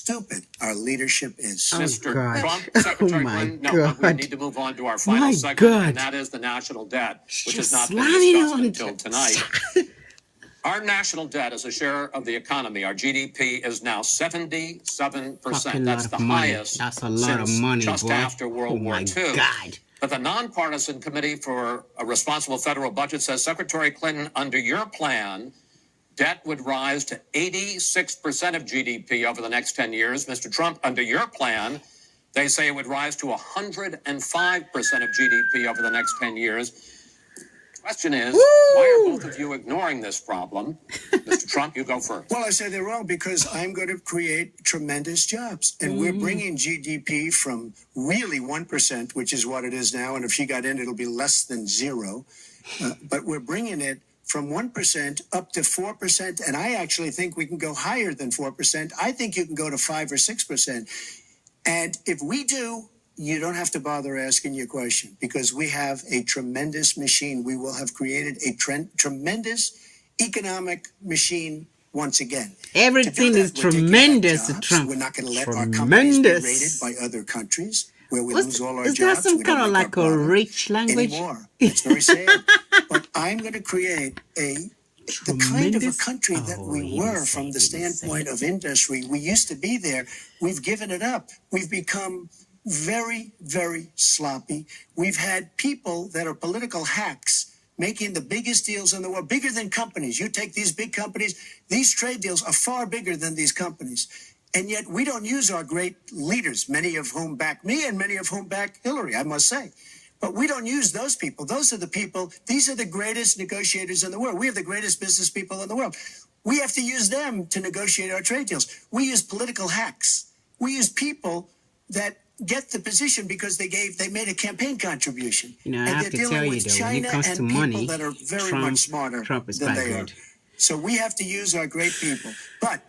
stupid our leadership is. Oh, Mr. God. Trump, Oh, Secretary my Clinton, no, God. we need to move on to our final My segment, God. and that is the national debt, which has Just not been slamming discussed on until tonight. Our national debt as a share of the economy, our GDP, is now 77%. Fucking That's lot the of money. highest That's a lot of since money, just boy. after World Oh, War my II. God. But the nonpartisan Committee for a Responsible Federal Budget says, Secretary Clinton, under your plan, debt would rise to 86% of GDP over the next 10 years. Mr. Trump, under your plan, they say it would rise to 105% of GDP over the next 10 years. Question is, why are both of you ignoring this problem? Mr. Trump, you go first. Well, I say they're wrong because I'm going to create tremendous jobs. And we're bringing GDP from really 1%, which is what it is now. And if she got in, it'll be less than zero. But we're bringing it from 1% up to 4%. And I actually think we can go higher than 4%. I think you can go to 5 or 6%. And if we do, you don't have to bother asking your question because we have a tremendous machine. We will have created a tremendous economic machine once again. Everything is tremendous, Trump. We're not going to let our companies be raided by other countries where we lose all our jobs. Is that some kind of like a rich language? Anymore. It's very sad. But I'm going to create the kind of a country that we were from the standpoint of industry. We used to be there. We've given it up. We've become very, very sloppy. We've had people that are political hacks making the biggest deals in the world, bigger than companies. You take these big companies, these trade deals are far bigger than these companies. And yet we don't use our great leaders, many of whom back me and many of whom back Hillary, I must say. But we don't use those people. Those are the people, these are the greatest negotiators in the world. We have the greatest business people in the world. We have to use them to negotiate our trade deals. We use political hacks. We use people that get the position because they made a campaign contribution. You know, I have to tell you though, when it comes to money, that are very much smarter Trump is than quite they good. are. So we have to use our great people. But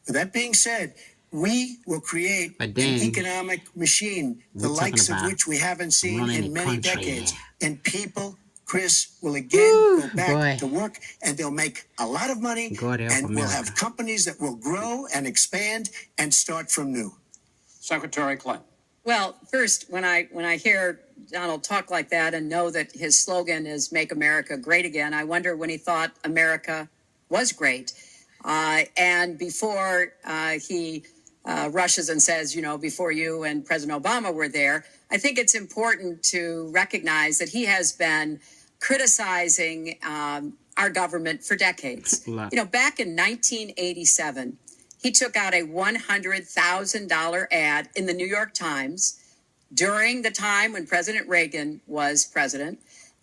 with that being said, we will create an economic machine, the likes of which we haven't seen in many decades. And people, Chris, will again go back to work and they'll make a lot of money and we'll have companies that will grow and expand and start from new. Secretary Clinton. Well, first, when I hear Donald talk like that and know that his slogan is "Make America Great Again," I wonder when he thought America was great. And before he rushes and says, you know, before you and President Obama were there, I think it's important to recognize that he has been criticizing our government for decades. You know, back in 1987, he took out a $100,000 ad in the New York Times during the time when President Reagan was president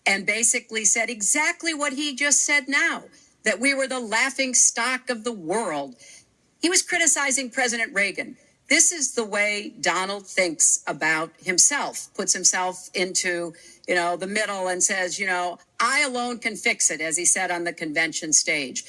and basically said exactly what he just said now, that we were the laughing stock of the world. He was criticizing President Reagan. This is the way Donald thinks about himself, puts himself into, you know, the middle and says, you know, I alone can fix it, as he said on the convention stage.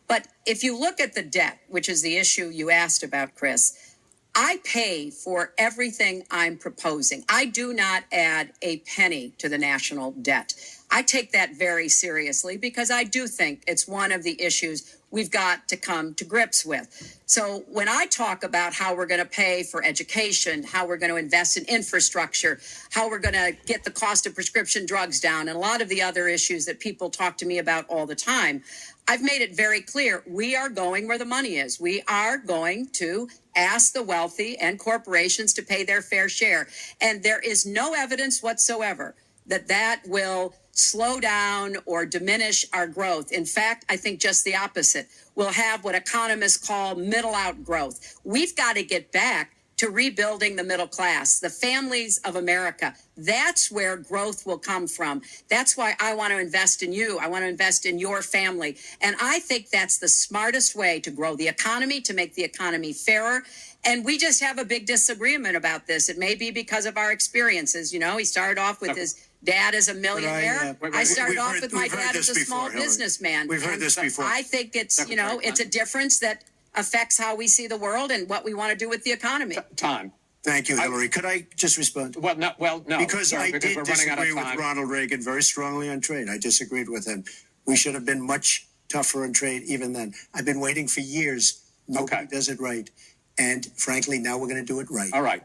But if you look at the debt, which is the issue you asked about, Chris, I pay for everything I'm proposing. I do not add a penny to the national debt. I take that very seriously because I do think it's one of the issues we've got to come to grips with. So when I talk about how we're going to pay for education, how we're going to invest in infrastructure, how we're going to get the cost of prescription drugs down, and a lot of the other issues that people talk to me about all the time, I've made it very clear we are going where the money is. We are going to ask the wealthy and corporations to pay their fair share. And there is no evidence whatsoever that that will slow down or diminish our growth. In fact, I think just the opposite. We'll have what economists call middle out growth. We've got to get back to rebuilding the middle class, the families of America. That's where growth will come from. That's why I want to invest in you. I want to invest in your family. And I think that's the smartest way to grow the economy, to make the economy fairer. And we just have a big disagreement about this. It may be because of our experiences. You know, he started off with his dad as a millionaire. I started off with my dad as a small businessman. We've heard this before. I think it's, you know, it's a difference that affects how we see the world and what we want to do with the economy. Time. Thank you, Hillary. Could I just respond? Well, no. Because sorry, I did we're running out of disagree with time. Ronald Reagan very strongly on trade. I disagreed with him. We should have been much tougher on trade even then. I've been waiting for years. Nobody does it right. And frankly, now we're going to do it right. All right.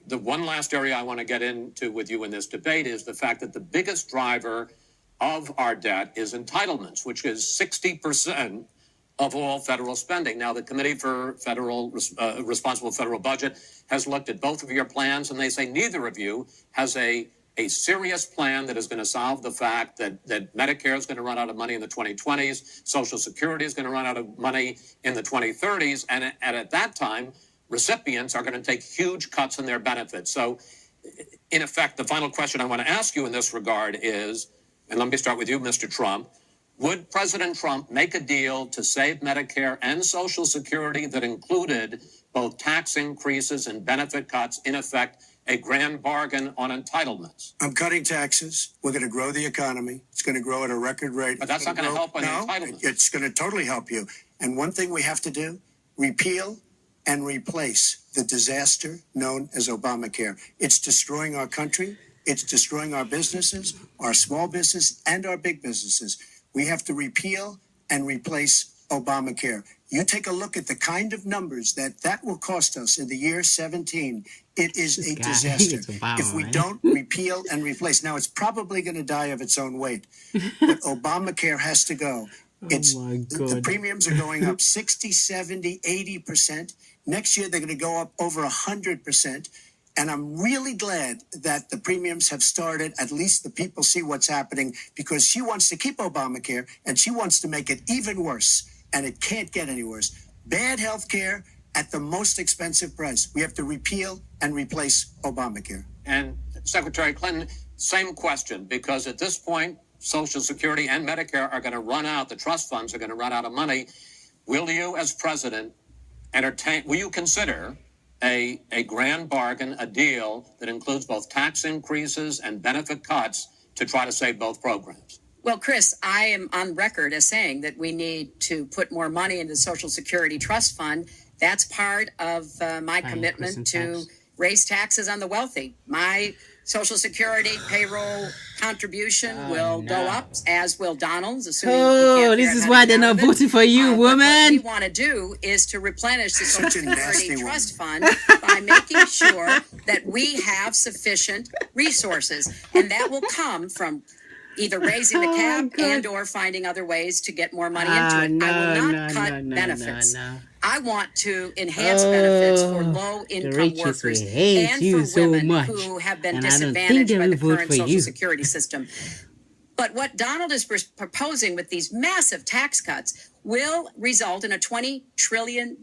The one last area I want to get into with you in this debate is the fact that the biggest driver of our debt is entitlements, which is 60% of all federal spending. Now, the Committee for Responsible Federal Budget has looked at both of your plans, and they say neither of you has a serious plan that is going to solve the fact that Medicare is going to run out of money in the 2020s, Social Security is going to run out of money in the 2030s, and at that time, recipients are going to take huge cuts in their benefits. So, in effect, the final question I want to ask you in this regard is, and let me start with you, Mr. Trump, would President Trump make a deal to save Medicare and Social Security that included both tax increases and benefit cuts, in effect, a grand bargain on entitlements? I'm cutting taxes. We're going to grow the economy. It's going to grow at a record rate. But that's not going to help on entitlements. It's going to totally help you. And one thing we have to do, repeal and replace the disaster known as Obamacare. It's destroying our country. It's destroying our businesses, our small business, and our big businesses. We have to repeal and replace Obamacare. You take a look at the kind of numbers that will cost us in the year 17. It is a disaster. If we don't repeal and replace. Now, it's probably going to die of its own weight, but Obamacare has to go. The premiums are going up 60, 70, 80%. Next year, they're going to go up over 100%. And I'm really glad that the premiums have started. At least the people see what's happening, because she wants to keep Obamacare and she wants to make it even worse. And it can't get any worse. Bad health care at the most expensive price. We have to repeal and replace Obamacare. And Secretary Clinton, same question, because at this point, Social Security and Medicare are going to run out. The trust funds are going to run out of money. Will you, as president, will you consider a grand bargain, a deal that includes both tax increases and benefit cuts to try to save both programs? Well, Chris, I am on record as saying that we need to put more money into the Social Security Trust Fund. That's part of my commitment to raise taxes on the wealthy. My Social Security payroll contribution will go up, as will Donald's. This is why they're not voting for you, woman. What we want to do is to replenish the Social Security Trust Fund by making sure that we have sufficient resources. And that will come from either raising the cap and or finding other ways to get more money into it. I will not cut benefits. I want to enhance benefits for low-income workers and for women who have been disadvantaged by the current Social Security system. But what Donald is proposing with these massive tax cuts will result in a $20 trillion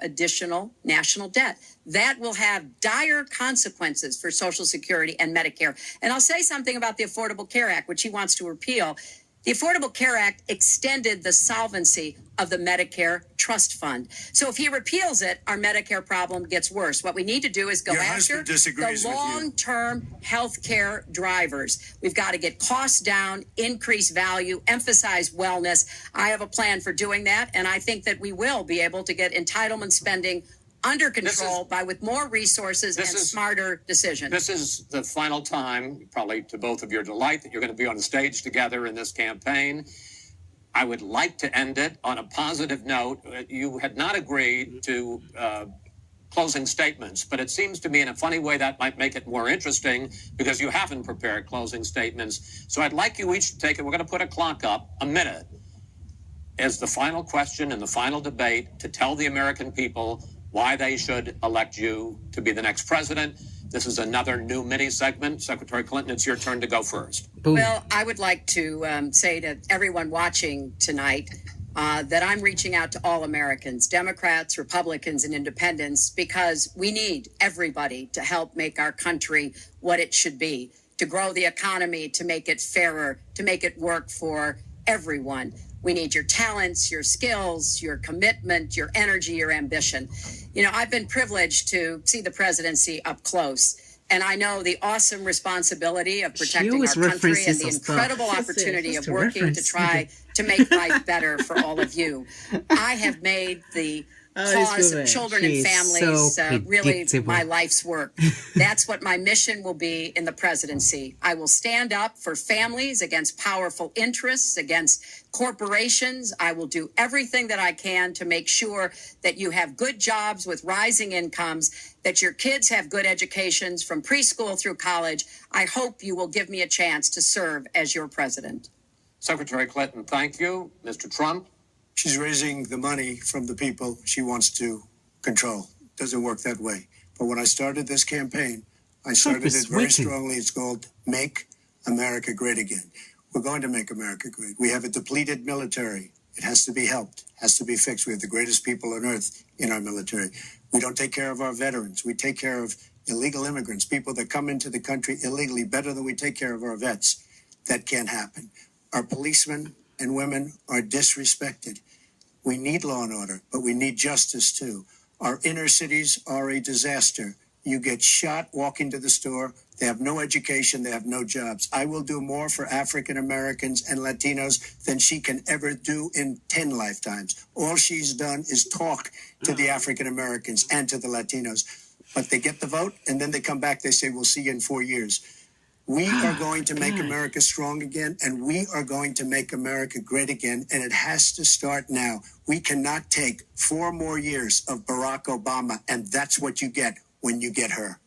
additional national debt. That will have dire consequences for Social Security and Medicare. And I'll say something about the Affordable Care Act, which he wants to repeal. The Affordable Care Act extended the solvency of the Medicare Trust Fund. So if he repeals it, our Medicare problem gets worse. What we need to do is go after the long-term health care drivers. We've got to get costs down, increase value, emphasize wellness. I have a plan for doing that, and I think that we will be able to get entitlement spending under control with more resources and smarter decisions. This is the final time, probably to both of your delight, that you're going to be on the stage together in this campaign. I would like to end it on a positive note. You had not agreed to closing statements, but it seems to me in a funny way that might make it more interesting, because you haven't prepared closing statements. So I'd like you each to take it. We're going to put a clock up, a minute, as the final question in the final debate to tell the American people why they should elect you to be the next president. This is another new mini segment. Secretary Clinton, it's your turn to go first. Boom. Well, I would like to say to everyone watching tonight that I'm reaching out to all Americans, Democrats, Republicans, and independents, because we need everybody to help make our country what it should be, to grow the economy, to make it fairer, to make it work for everyone. We need your talents, your skills, your commitment, your energy, your ambition. You know, I've been privileged to see the presidency up close, and I know the awesome responsibility of protecting our country and the incredible opportunity of working to try to make life better for all of you. I have made the cause of children and families really my predictable. life's work. That's what my mission will be in the presidency. I will stand up for families against powerful interests, against corporations. I will do everything that I can to make sure that you have good jobs with rising incomes, that your kids have good educations from preschool through college. I hope you will give me a chance to serve as your president. Secretary Clinton, thank you. Mr. Trump? She's raising the money from the people she wants to control. Doesn't work that way. But when I started this campaign, I started it very strongly. It's called Make America Great Again. We're going to make America great. We have a depleted military. It has to be helped, has to be fixed. We have the greatest people on earth in our military. We don't take care of our veterans. We take care of illegal immigrants, people that come into the country illegally, better than we take care of our vets. That can't happen. Our policemen and women are disrespected. We need law and order, but we need justice too. Our inner cities are a disaster. You get shot walking to the store. They have no education. They have no jobs. I will do more for African Americans and Latinos than she can ever do in 10 lifetimes. All she's done is talk to the African Americans and to the Latinos. But they get the vote, and then they come back. They say, we'll see you in 4 years. We are going to make America strong again, and we are going to make America great again, and it has to start now. We cannot take 4 more years of Barack Obama, and that's what you get when you get her.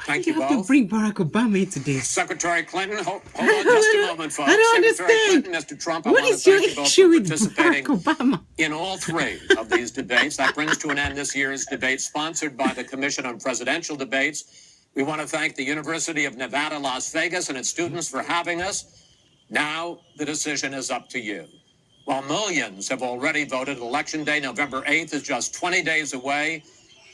Thank you have both. to bring Barack Obama into this. Secretary Clinton, hold on just a moment, folks. I don't Secretary understand. Clinton, Mr. Trump, I What want is to your thank you both issue for with participating Barack Obama? in all 3 of these debates. That brings to an end this year's debate sponsored by the Commission on Presidential Debates. We want to thank the University of Nevada, Las Vegas, and its students for having us. Now the decision is up to you. While millions have already voted, Election Day, November 8th, is just 20 days away.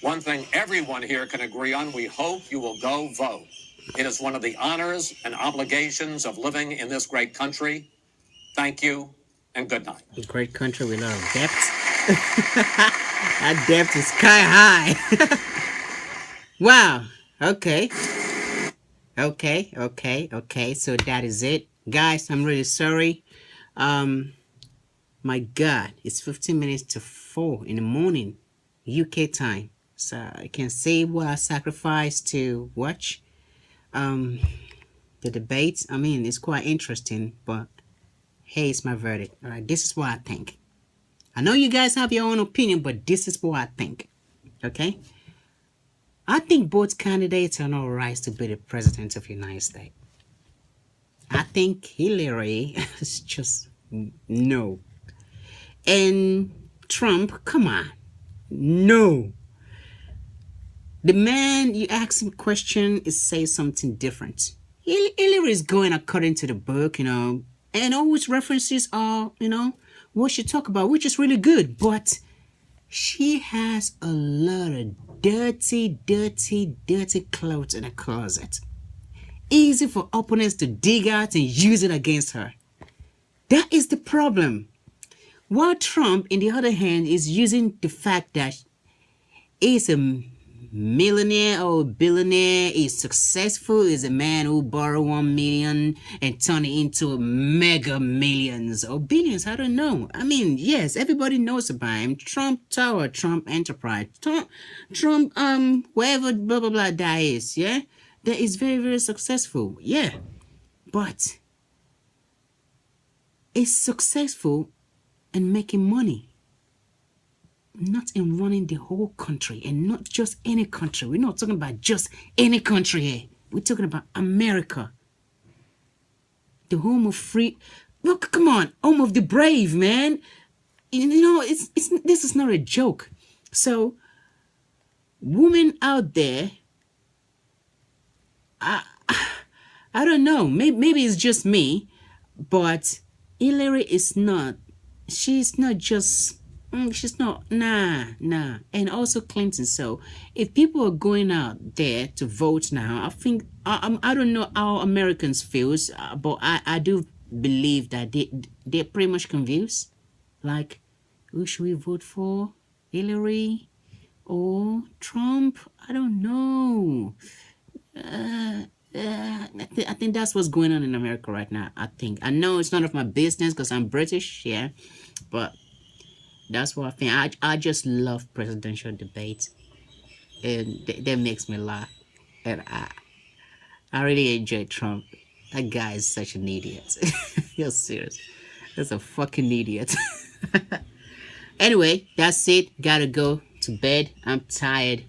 One thing everyone here can agree on, we hope you will go vote. It is one of the honors and obligations of living in this great country. Thank you and good night. A great country with a lot of debt. That debt is sky high. Wow. Okay. So that is it. Guys, I'm really sorry. My God, it's 15 minutes to 4 in the morning, UK time. So I can say what I sacrificed to watch the debates. I mean, it's quite interesting, but hey, it's my verdict. All right, this is what I think. I know you guys have your own opinion, but this is what I think. Okay? I think both candidates are not right to be the president of the United States. I think Hilary is just no. And Trump, come on. No. The man, you ask him a question, is say something different. Hilary is going according to the book, and all his references are, what she talk about, which is really good. But she has a lot of dirty clothes in a closet. Easy for opponents to dig out and use it against her. That is the problem. While Trump, in the other hand, is using the fact that he's a millionaire or billionaire, is successful, is a man who borrowed 1 million and turn it into mega millions or billions. I don't know. I mean, yes, everybody knows about him. Trump Tower, Trump Enterprise, Trump, wherever blah blah blah that is, yeah, that is very, very successful, yeah, but it's successful in making money, not in running the whole country, and not just any country. We're not talking about just any country here. We're talking about America, the home of free. Look, come on, home of the brave, man. It's this is not a joke. So, women out there, I don't know. Maybe it's just me, but Hilary is not. She's not just. She's not. Nah. And also Clinton. So if people are going out there to vote now, I think I don't know how Americans feels, but I do believe that they're pretty much confused. Like, who should we vote for? Hilary or Trump? I don't know. I think that's what's going on in America right now. I know it's none of my business because I'm British, yeah, but That's what I think. I just love presidential debates, and that makes me laugh. And I really enjoy Trump. That guy is such an idiot. You're serious. That's a fucking idiot. Anyway, that's it. Gotta go to bed. I'm tired.